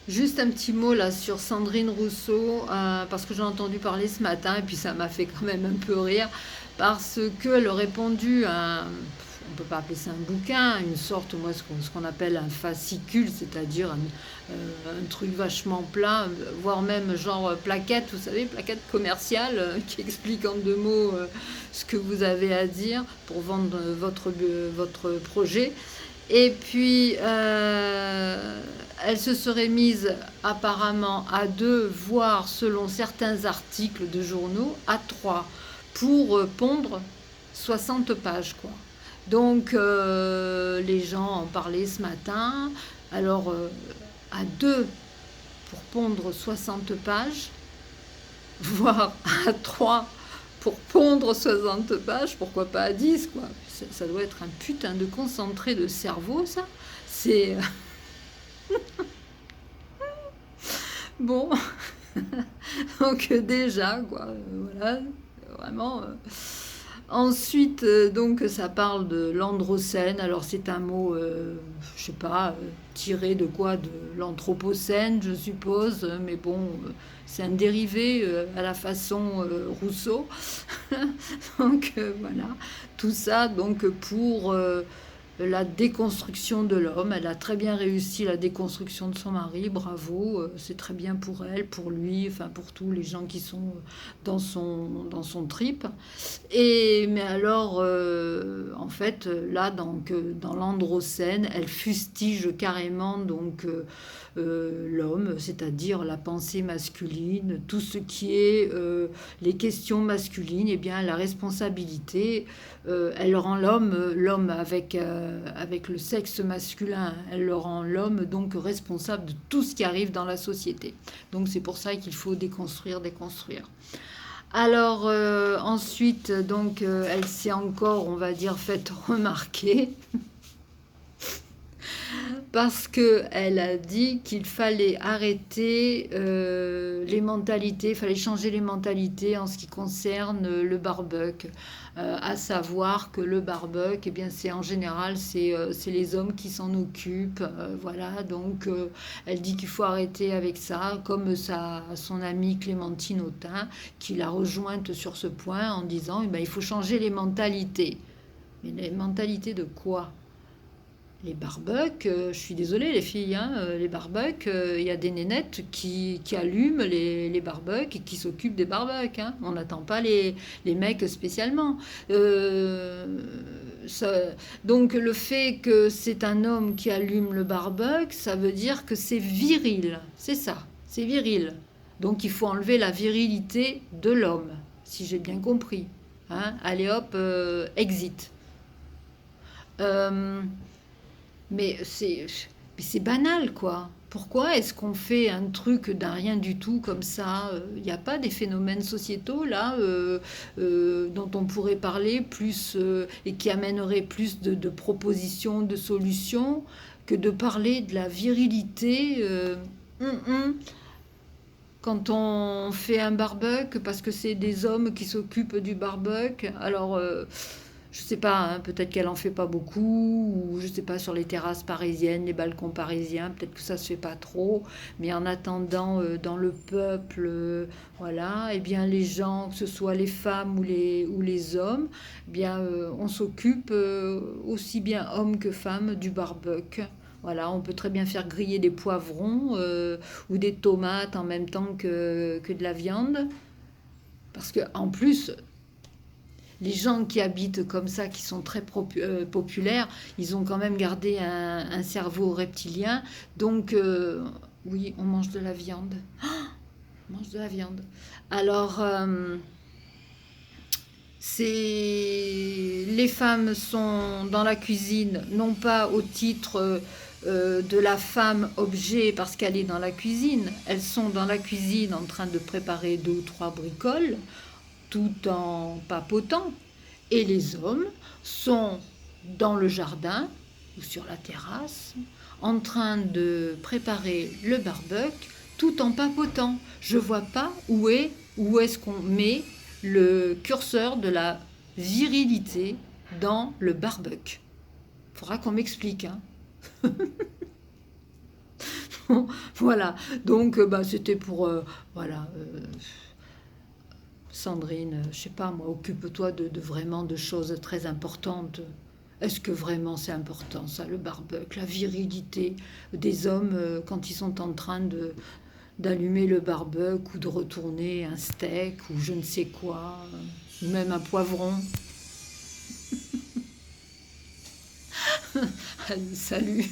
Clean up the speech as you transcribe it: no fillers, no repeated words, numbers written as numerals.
Juste un petit mot là sur Sandrine Rousseau, parce que j'ai entendu parler ce matin et puis ça m'a fait quand même un peu rire, parce qu'elle aurait répondu à on ne peut pas appeler ça un bouquin, une sorte, moi, ce qu'on appelle un fascicule, c'est-à-dire un truc vachement plat, voire même genre plaquette, vous savez, plaquette commerciale, qui explique en deux mots ce que vous avez à dire pour vendre votre projet. Et puis, elle se serait mise apparemment à deux, voire selon certains articles de journaux, à trois, pour pondre 60 pages, quoi. Donc, les gens en parlaient ce matin. Alors, à deux pour pondre 60 pages, voire à 3 pour pondre 60 pages, pourquoi pas à 10 quoi. Ça doit être un putain de concentré de cerveau, ça. C'est bon. Donc déjà, quoi, voilà, vraiment. Ensuite, donc, ça parle de l'androcène. Alors, c'est un mot, je sais pas, tiré de quoi? De l'anthropocène, je suppose. Mais bon, c'est un dérivé à la façon Rousseau. Donc, voilà. Tout ça, donc, pour la déconstruction de l'homme. Elle a très bien réussi la déconstruction de son mari, bravo, c'est très bien pour elle, pour lui, enfin pour tous les gens qui sont dans son trip. Mais alors, en fait, là, donc, dans l'Androcène, elle fustige carrément donc l'homme, c'est-à-dire la pensée masculine, tout ce qui est les questions masculines, et bien la responsabilité, elle rend l'homme avec le sexe masculin, elle le rend l'homme donc responsable de tout ce qui arrive dans la société. Donc c'est pour ça qu'il faut déconstruire, déconstruire. Alors ensuite, donc, elle s'est encore, on va dire, faite remarquer parce qu'elle a dit qu'il fallait arrêter les mentalités, il fallait changer les mentalités en ce qui concerne le barbecue. À savoir que le barbecue, eh bien, c'est en général, c'est les hommes qui s'en occupent. Voilà, donc elle dit qu'il faut arrêter avec ça, comme son amie Clémentine Autain, qui l'a rejointe sur ce point en disant eh ben, il faut changer les mentalités. Mais les mentalités de quoi? Les barbecues, je suis désolée les filles, hein, les barbecues, il y a des nénettes qui allument les barbecues et qui s'occupent des barbecues. Hein. On n'attend pas les mecs spécialement. Euh, ça- donc le fait que c'est un homme qui allume le barbecue, ça veut dire que c'est viril. C'est ça, c'est viril. Donc il faut enlever la virilité de l'homme, si j'ai bien compris. Hein. Allez hop, exit. Euh, mais c'est banal, quoi. Pourquoi est-ce qu'on fait un truc d'un rien du tout comme ça? Il n'y a pas des phénomènes sociétaux là dont on pourrait parler plus et qui amèneraient plus de propositions, de solutions que de parler de la virilité hum, hum, quand on fait un barbecue parce que c'est des hommes qui s'occupent du barbecue. Alors je sais pas, hein, peut-être qu'elle en fait pas beaucoup, ou je sais pas, sur les terrasses parisiennes, les balcons parisiens, peut-être que ça se fait pas trop, mais en attendant, dans le peuple, voilà, et bien les gens, que ce soit les femmes ou les hommes, eh bien on s'occupe aussi bien hommes que femmes du barbecue. Voilà, on peut très bien faire griller des poivrons ou des tomates en même temps que de la viande. Parce que en plus, les gens qui habitent comme ça, qui sont très populaires, ils ont quand même gardé un cerveau reptilien. Donc, oui, on mange de la viande. On mange de la viande. Alors, les femmes sont dans la cuisine, non pas au titre de la femme objet parce qu'elle est dans la cuisine. Elles sont dans la cuisine en train de préparer deux ou trois bricoles tout en papotant. Et les hommes sont dans le jardin ou sur la terrasse en train de préparer le barbecue tout en papotant. Je vois pas où est-ce qu'on met le curseur de la virilité dans le barbecue. Faudra qu'on m'explique. Hein. Voilà, donc bah, c'était pour, voilà, Sandrine, je sais pas moi, occupe-toi de vraiment de choses très importantes. Est-ce que vraiment c'est important ça, le barbecue, la virilité des hommes quand ils sont en train d'allumer le barbecue ou de retourner un steak ou je ne sais quoi, ou même un poivron. Allez, salut.